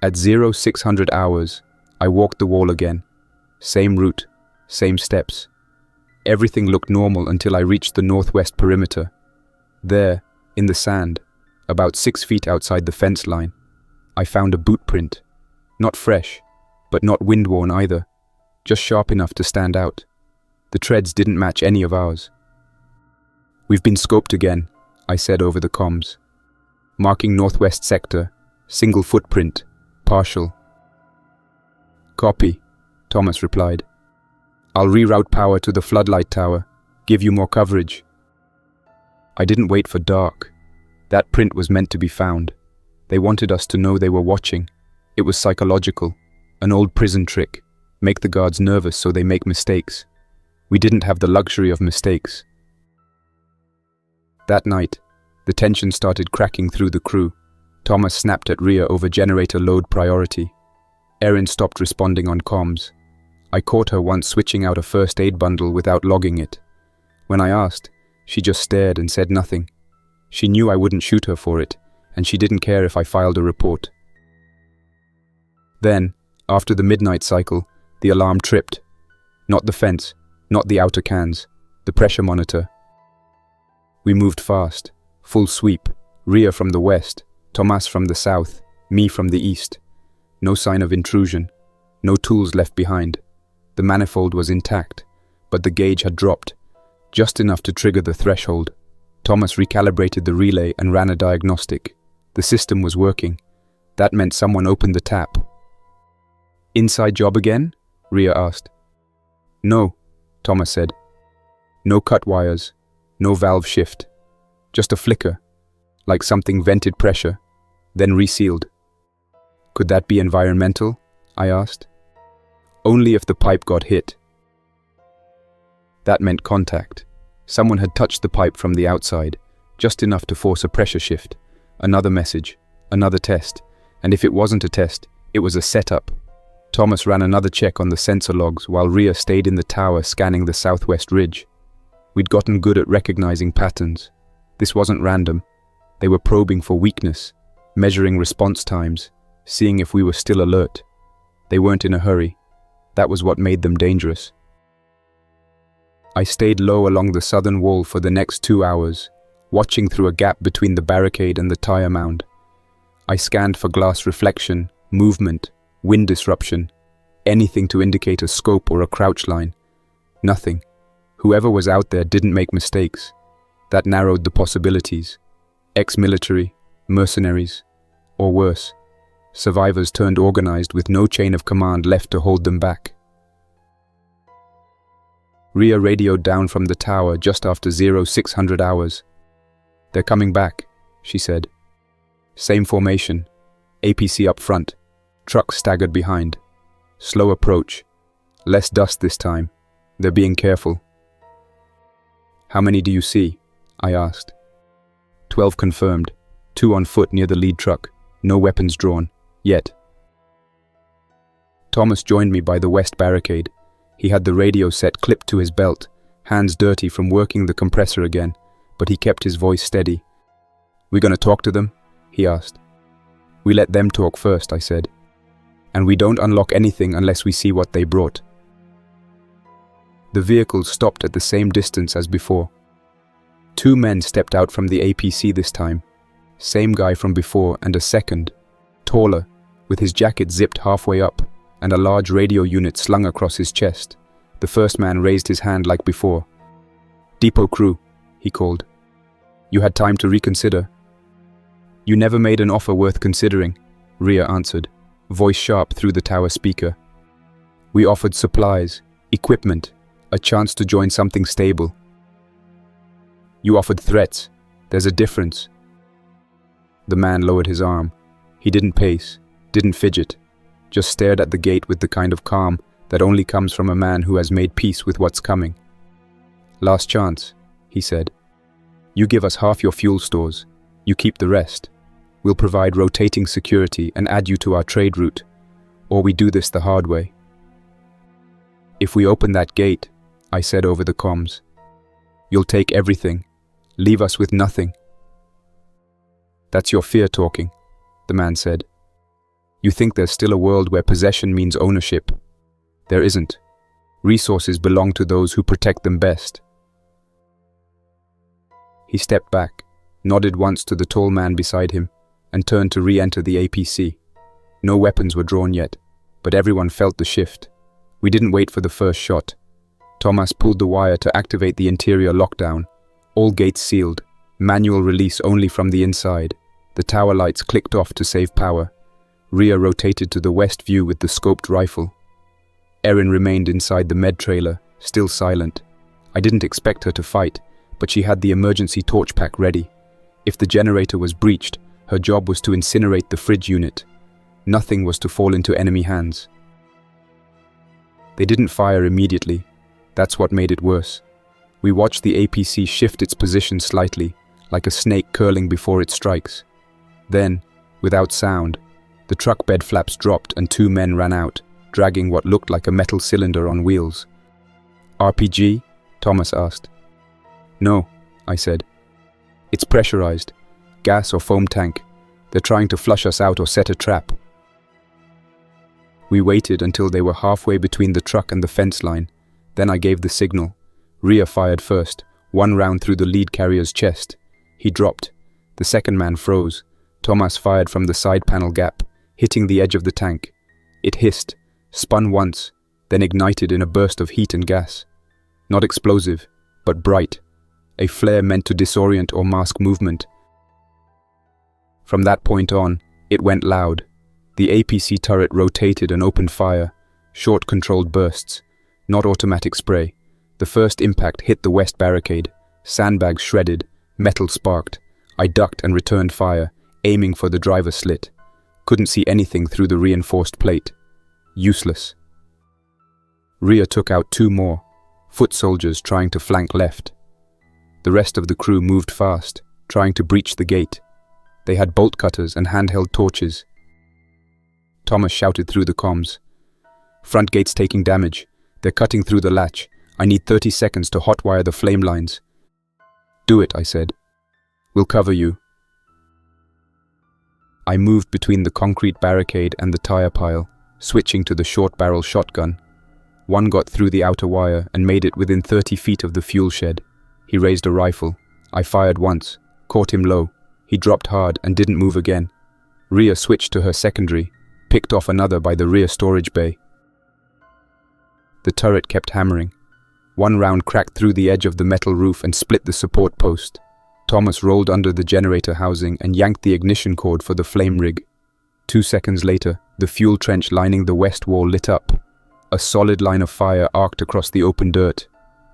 At 0600 hours, I walked the wall again. Same route, same steps. Everything looked normal until I reached the northwest perimeter. There, in the sand, about 6 feet outside the fence line, I found a boot print. Not fresh, but not wind-worn either, just sharp enough to stand out. The treads didn't match any of ours. We've been scoped again, I said over the comms. Marking northwest sector, single footprint, partial. Copy, Thomas replied. I'll reroute power to the floodlight tower, give you more coverage. I didn't wait for dark. That print was meant to be found. They wanted us to know they were watching. It was psychological, an old prison trick. Make the guards nervous so they make mistakes. We didn't have the luxury of mistakes. That night, the tension started cracking through the crew. Thomas snapped at Ria over generator load priority. Erin stopped responding on comms. I caught her once switching out a first aid bundle without logging it. When I asked, she just stared and said nothing. She knew I wouldn't shoot her for it, and she didn't care if I filed a report. Then, after the midnight cycle, the alarm tripped. Not the fence, not the outer cans, the pressure monitor. We moved fast, full sweep, Ria from the west, Tomas from the south, me from the east. No sign of intrusion, no tools left behind. The manifold was intact, but the gauge had dropped, just enough to trigger the threshold. Thomas recalibrated the relay and ran a diagnostic. The system was working. That meant someone opened the tap. Inside job again? Ria asked. No, Thomas said. No cut wires, no valve shift. Just a flicker, like something vented pressure, then resealed. Could that be environmental? I asked. Only if the pipe got hit. That meant contact. Someone had touched the pipe from the outside, just enough to force a pressure shift. Another message, another test, and if it wasn't a test, it was a setup. Thomas ran another check on the sensor logs while Ria stayed in the tower scanning the southwest ridge. We'd gotten good at recognizing patterns. This wasn't random. They were probing for weakness, measuring response times, seeing if we were still alert. They weren't in a hurry. That was what made them dangerous. I stayed low along the southern wall for the next 2 hours, watching through a gap between the barricade and the tire mound. I scanned for glass reflection, movement, wind disruption, anything to indicate a scope or a crouch line. Nothing. Whoever was out there didn't make mistakes. That narrowed the possibilities. Ex-military, mercenaries, or worse, survivors turned organized with no chain of command left to hold them back. Ria radioed down from the tower just after 0600 hours. "They're coming back," she said. Same formation, APC up front, trucks staggered behind. Slow approach, less dust this time. They're being careful. "How many do you see?" I asked. 12 confirmed, 2 on foot near the lead truck, no weapons drawn, yet. Thomas joined me by the west barricade. He had the radio set clipped to his belt, hands dirty from working the compressor again, but he kept his voice steady. "We gonna talk to them?" he asked. "We let them talk first," I said. "And we don't unlock anything unless we see what they brought." The vehicles stopped at the same distance as before. 2 men stepped out from the APC this time. Same guy from before and a second, taller, with his jacket zipped halfway up and a large radio unit slung across his chest. The first man raised his hand like before. "Depot crew," he called. "You had time to reconsider." "You never made an offer worth considering," Ria answered, voice sharp through the tower speaker. "We offered supplies, equipment, a chance to join something stable. You offered threats. There's a difference." The man lowered his arm. He didn't pace, didn't fidget, just stared at the gate with the kind of calm that only comes from a man who has made peace with what's coming. "Last chance," he said. "You give us half your fuel stores. You keep the rest. We'll provide rotating security and add you to our trade route. Or we do this the hard way." "If we open that gate," I said over the comms, "you'll take everything, leave us with nothing." "That's your fear talking," the man said. "You think there's still a world where possession means ownership. There isn't. Resources belong to those who protect them best." He stepped back, nodded once to the tall man beside him, and turned to re-enter the APC. No weapons were drawn yet, but everyone felt the shift. We didn't wait for the first shot. Thomas pulled the wire to activate the interior lockdown. All gates sealed, manual release only from the inside. The tower lights clicked off to save power. Ria rotated to the west view with the scoped rifle. Erin remained inside the med trailer, still silent. I didn't expect her to fight, but she had the emergency torch pack ready. If the generator was breached, her job was to incinerate the fridge unit. Nothing was to fall into enemy hands. They didn't fire immediately. That's what made it worse. We watched the APC shift its position slightly, like a snake curling before it strikes. Then, without sound, the truck bed flaps dropped and 2 men ran out, dragging what looked like a metal cylinder on wheels. "RPG?" Thomas asked. "No," I said. "It's pressurized. Gas or foam tank. They're trying to flush us out or set a trap." We waited until they were halfway between the truck and the fence line. Then I gave the signal. Ria fired first, 1 round through the lead carrier's chest. He dropped. The second man froze. Thomas fired from the side panel gap, hitting the edge of the tank. It hissed, spun once, then ignited in a burst of heat and gas. Not explosive, but bright. A flare meant to disorient or mask movement. From that point on, it went loud. The APC turret rotated and opened fire, short controlled bursts, not automatic spray. The first impact hit the west barricade. Sandbags shredded, metal sparked. I ducked and returned fire, aiming for the driver's slit. Couldn't see anything through the reinforced plate. Useless. Rhea took out 2 more, foot soldiers trying to flank left. The rest of the crew moved fast, trying to breach the gate. They had bolt cutters and handheld torches. Thomas shouted through the comms. "Front gate's taking damage. They're cutting through the latch. I need 30 seconds to hotwire the flame lines." "Do it," I said. "We'll cover you." I moved between the concrete barricade and the tire pile, switching to the short-barrel shotgun. One got through the outer wire and made it within 30 feet of the fuel shed. He raised a rifle. I fired once, caught him low. He dropped hard and didn't move again. Rhea switched to her secondary, picked off another by the rear storage bay. The turret kept hammering. One round cracked through the edge of the metal roof and split the support post. Thomas rolled under the generator housing and yanked the ignition cord for the flame rig. 2 seconds later, the fuel trench lining the west wall lit up. A solid line of fire arced across the open dirt.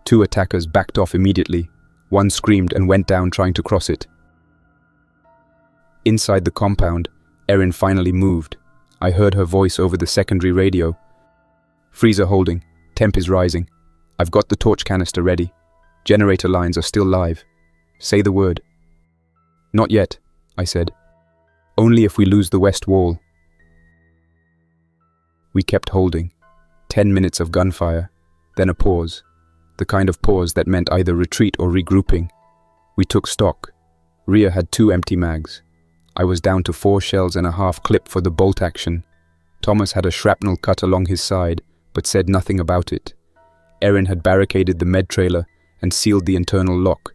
2 attackers backed off immediately. One screamed and went down trying to cross it. Inside the compound, Erin finally moved. I heard her voice over the secondary radio. "Freezer holding. Temp is rising. I've got the torch canister ready. Generator lines are still live. Say the word." "Not yet," I said. "Only if we lose the west wall." We kept holding. 10 minutes of gunfire, then a pause. The kind of pause that meant either retreat or regrouping. We took stock. Rhea had 2 empty mags. I was down to 4 shells and a half clip for the bolt action. Thomas had a shrapnel cut along his side, but said nothing about it. Erin had barricaded the med trailer and sealed the internal lock.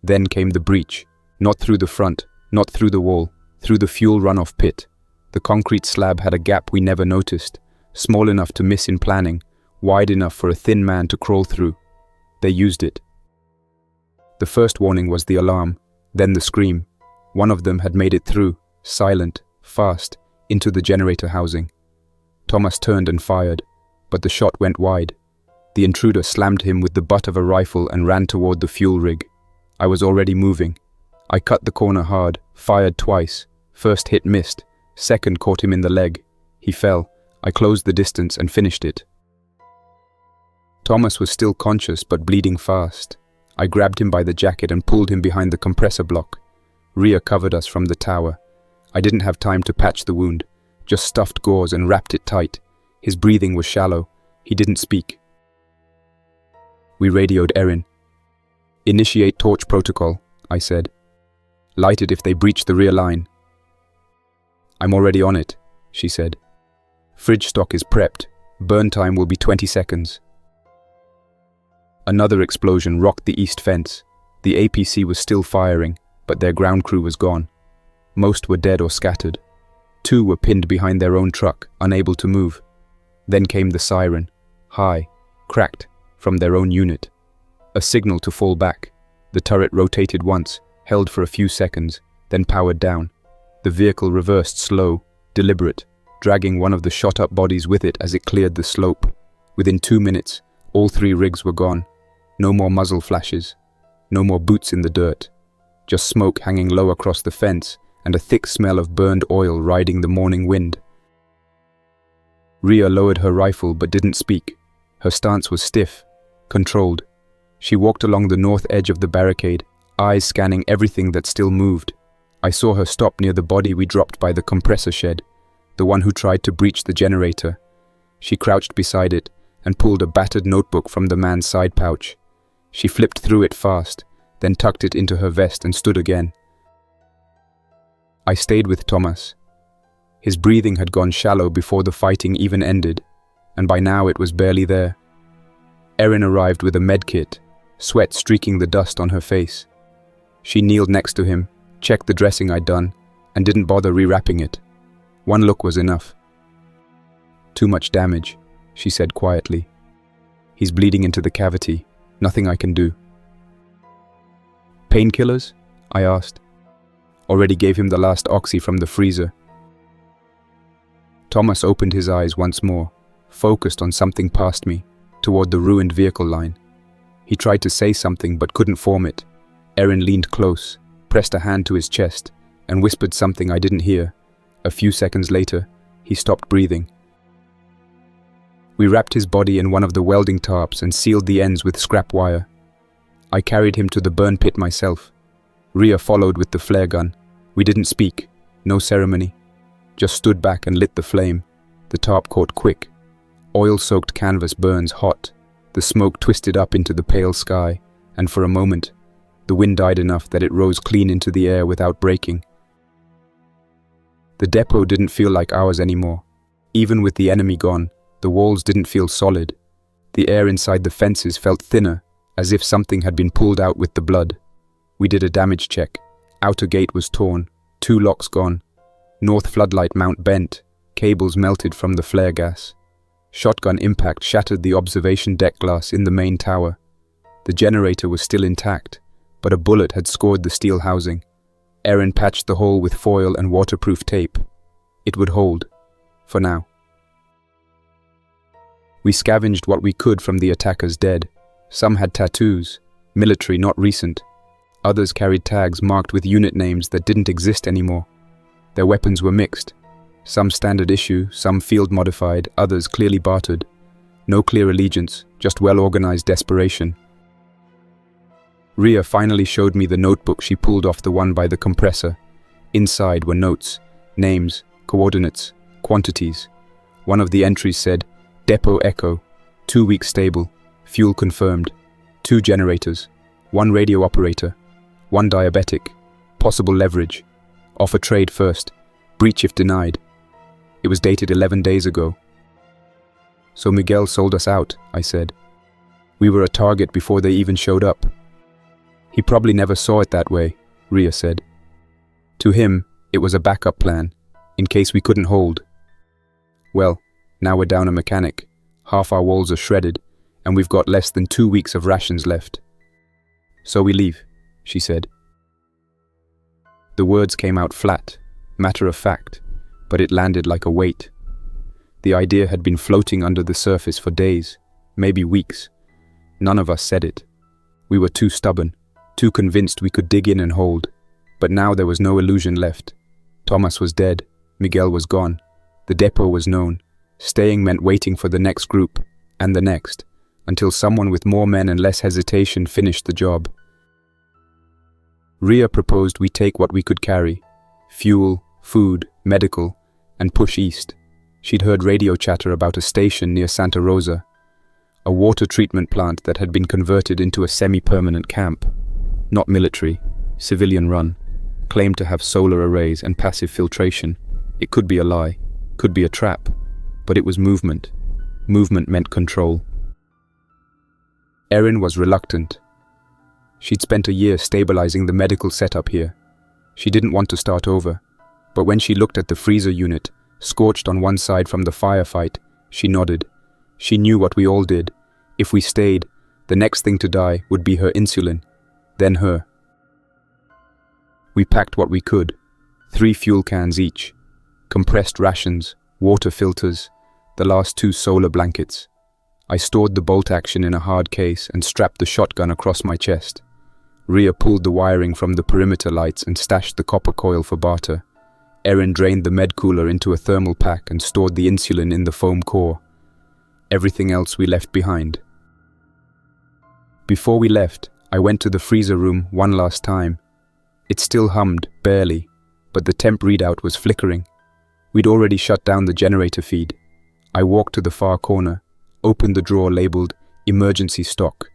Then came the breach. Not through the front, not through the wall, through the fuel runoff pit. The concrete slab had a gap we never noticed, small enough to miss in planning, wide enough for a thin man to crawl through. They used it. The first warning was the alarm, then the scream. One of them had made it through, silent, fast, into the generator housing. Thomas turned and fired, but the shot went wide. The intruder slammed him with the butt of a rifle and ran toward the fuel rig. I was already moving. I cut the corner hard, fired twice. First hit missed, second caught him in the leg. He fell. I closed the distance and finished it. Thomas was still conscious but bleeding fast. I grabbed him by the jacket and pulled him behind the compressor block. Rhea covered us from the tower. I didn't have time to patch the wound, just stuffed gauze and wrapped it tight. His breathing was shallow. He didn't speak. We radioed Erin. "Initiate torch protocol," I said. "Light it if they breach the rear line." "I'm already on it," she said. "Fridge stock is prepped. Burn time will be 20 seconds. Another explosion rocked the east fence. The APC was still firing, but their ground crew was gone. Most were dead or scattered. 2 were pinned behind their own truck, unable to move. Then came the siren, high, cracked, from their own unit. A signal to fall back. The turret rotated once, held for a few seconds, then powered down. The vehicle reversed slow, deliberate, dragging one of the shot-up bodies with it as it cleared the slope. Within 2 minutes, all 3 rigs were gone. No more muzzle flashes. No more boots in the dirt. Just smoke hanging low across the fence and a thick smell of burned oil riding the morning wind. Rhea lowered her rifle but didn't speak. Her stance was stiff, controlled. She walked along the north edge of the barricade, eyes scanning everything that still moved. I saw her stop near the body we dropped by the compressor shed, the one who tried to breach the generator. She crouched beside it and pulled a battered notebook from the man's side pouch. She flipped through it fast, then tucked it into her vest and stood again. I stayed with Thomas. His breathing had gone shallow before the fighting even ended, and by now it was barely there. Erin arrived with a medkit, sweat streaking the dust on her face. She kneeled next to him, checked the dressing I'd done, and didn't bother rewrapping it. One look was enough. "Too much damage," she said quietly. "He's bleeding into the cavity. Nothing I can do." "Painkillers?" I asked. "Already gave him the last oxy from the freezer." Thomas opened his eyes once more, focused on something past me, toward the ruined vehicle line. He tried to say something but couldn't form it. Erin leaned close, pressed a hand to his chest, and whispered something I didn't hear. A few seconds later, he stopped breathing. We wrapped his body in one of the welding tarps and sealed the ends with scrap wire. I carried him to the burn pit myself. Ria followed with the flare gun. We didn't speak, no ceremony. Just stood back and lit the flame. The tarp caught quick. Oil-soaked canvas burns hot. The smoke twisted up into the pale sky, and for a moment, the wind died enough that it rose clean into the air without breaking. The depot didn't feel like ours anymore. Even with the enemy gone, the walls didn't feel solid. The air inside the fences felt thinner, as if something had been pulled out with the blood. We did a damage check. Outer gate was torn, 2 locks gone. North floodlight mount bent, cables melted from the flare gas. Shotgun impact shattered the observation deck glass in the main tower. The generator was still intact, but a bullet had scored the steel housing. Erin patched the hole with foil and waterproof tape. It would hold, for now. We scavenged what we could from the attackers' dead. Some had tattoos, military, not recent. Others carried tags marked with unit names that didn't exist anymore. Their weapons were mixed. Some standard issue, some field modified, others clearly bartered. No clear allegiance, just well-organized desperation. Ria finally showed me the notebook she pulled off the one by the compressor. Inside were notes, names, coordinates, quantities. One of the entries said, Depot Echo, 2 weeks stable, fuel confirmed, 2 generators, 1 radio operator, 1 diabetic, possible leverage, offer trade first, breach if denied. It was dated 11 days ago. So Miguel sold us out, I said. We were a target before they even showed up. He probably never saw it that way, Ria said. To him, it was a backup plan, in case we couldn't hold. Well, now we're down a mechanic. Half our walls are shredded, and we've got less than 2 weeks of rations left. So we leave, she said. The words came out flat, matter of fact, but it landed like a weight. The idea had been floating under the surface for days, maybe weeks. None of us said it. We were too stubborn, too convinced we could dig in and hold. But now there was no illusion left. Thomas was dead, Miguel was gone, the depot was known. Staying meant waiting for the next group, and the next, until someone with more men and less hesitation finished the job. Ria proposed we take what we could carry, fuel, food, medical, and push east. She'd heard radio chatter about a station near Santa Rosa, a water treatment plant that had been converted into a semi-permanent camp. Not military, civilian run, claimed to have solar arrays and passive filtration. It could be a lie, could be a trap, but it was movement. Movement meant control. Erin was reluctant. She'd spent a year stabilizing the medical setup here. She didn't want to start over, but when she looked at the freezer unit, scorched on one side from the firefight, she nodded. She knew what we all did. If we stayed, the next thing to die would be her insulin, then her. We packed what we could, 3 fuel cans each, compressed rations, water filters, the last 2 solar blankets. I stored the bolt action in a hard case and strapped the shotgun across my chest. Ria pulled the wiring from the perimeter lights and stashed the copper coil for barter. Erin drained the med cooler into a thermal pack and stored the insulin in the foam core. Everything else we left behind. Before we left, I went to the freezer room one last time. It still hummed, barely, but the temp readout was flickering. We'd already shut down the generator feed. I walked to the far corner, opened the drawer labeled Emergency Stock,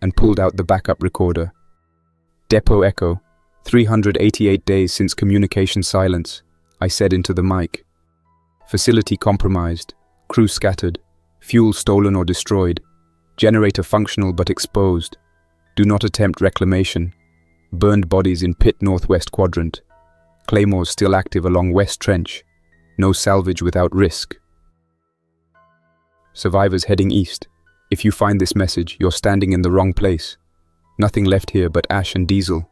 and pulled out the backup recorder. Depot Echo, 388 days since communication silence, I said into the mic. Facility compromised, crew scattered, fuel stolen or destroyed, generator functional but exposed. Do not attempt reclamation. Burned bodies in pit northwest quadrant. Claymores still active along West Trench. No salvage without risk. Survivors heading east. If you find this message, you're standing in the wrong place. Nothing left here but ash and diesel.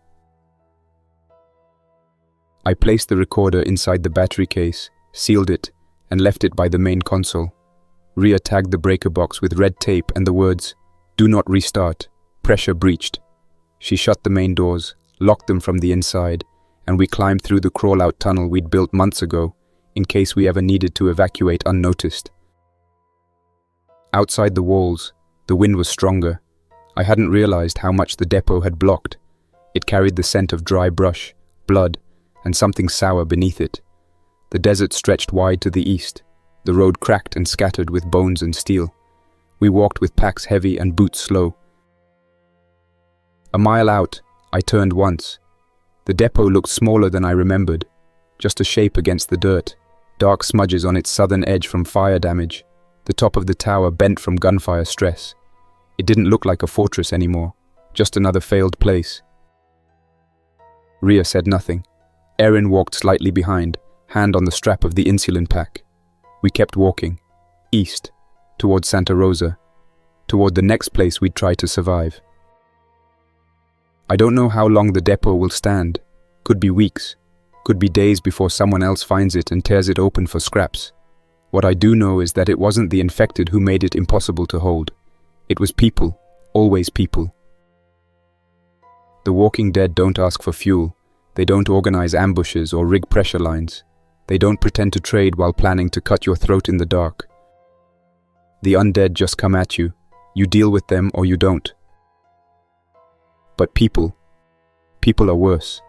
I placed the recorder inside the battery case, sealed it, and left it by the main console. Ria tagged the breaker box with red tape and the words, "Do not restart. Pressure breached." She shut the main doors, locked them from the inside, and we climbed through the crawl-out tunnel we'd built months ago, in case we ever needed to evacuate unnoticed. Outside the walls, the wind was stronger. I hadn't realized how much the depot had blocked. It carried the scent of dry brush, blood, and something sour beneath it. The desert stretched wide to the east. The road cracked and scattered with bones and steel. We walked with packs heavy and boots slow. A mile out, I turned once. The depot looked smaller than I remembered, just a shape against the dirt, dark smudges on its southern edge from fire damage, the top of the tower bent from gunfire stress. It didn't look like a fortress anymore, just another failed place. Ria said nothing. Erin walked slightly behind, hand on the strap of the insulin pack. We kept walking, east, toward Santa Rosa, toward the next place we'd try to survive. I don't know how long the depot will stand. Could be weeks, could be days before someone else finds it and tears it open for scraps. What I do know is that it wasn't the infected who made it impossible to hold. It was people, always people. The Walking Dead don't ask for fuel. They don't organize ambushes or rig pressure lines. They don't pretend to trade while planning to cut your throat in the dark. The undead just come at you. You deal with them or you don't. But people are worse.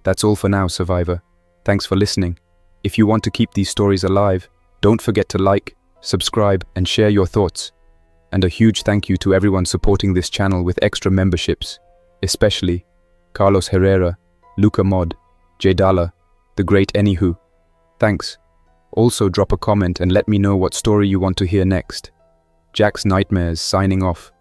That's all for now, Survivor. Thanks for listening. If you want to keep these stories alive, don't forget to like, subscribe, and share your thoughts. And a huge thank you to everyone supporting this channel with extra memberships, especially Carlos Herrera, Luca Mod, Jedala, The Great Anywho. Thanks. Also drop a comment and let me know what story you want to hear next. Jack's Nightmares signing off.